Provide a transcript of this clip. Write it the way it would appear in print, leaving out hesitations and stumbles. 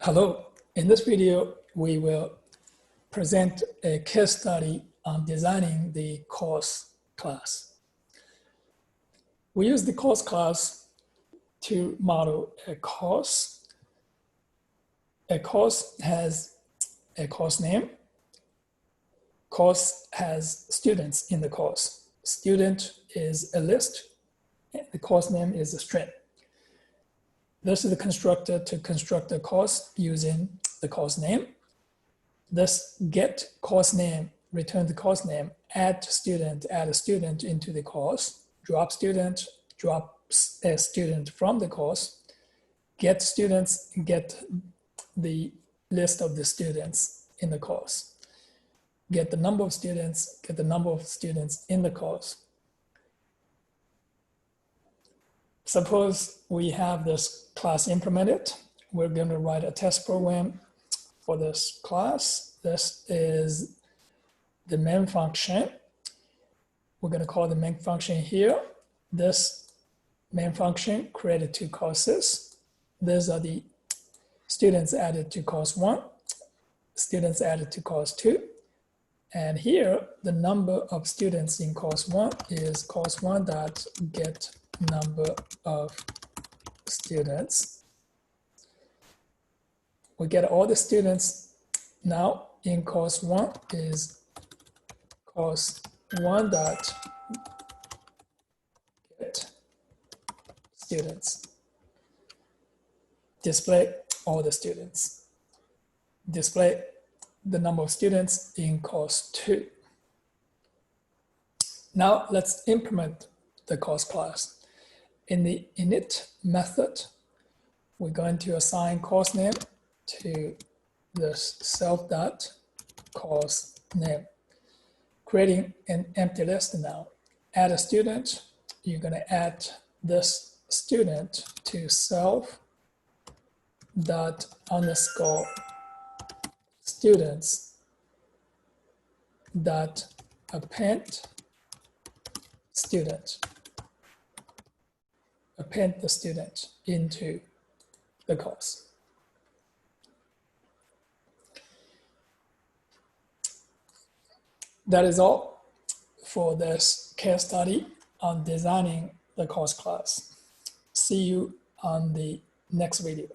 Hello, in this video, we will present a case study on designing the course class. We use the course class to model a course. A course has a course name. Course has students in the course. Student is a list. The course name is a string. This is the constructor to construct a course using the course name. This get course name, return the course name, add a student into the course, drops a student from the course, get students, get the list of the students in the course, get the number of students, get the number of students in the course. Suppose we have this class implemented. We're going to write a test program for this class. This is the main function. We're going to call the main function here. This main function created two courses. These are the students added to course 1, students added to course 2. And here, the number of students in course 1 is course 1 dot get number of students. We get all the students now in course 1 is course 1 dot get students. Display all the students. Display the number of students in course 2. Now let's implement the course class. In the init method, we're going to assign course name to this self.course name, creating an empty list now. Add a student, you're going to add this student to self.underscore students dot append student. Append the student into the course. That is all for this case study on designing the course class. See you on the next video.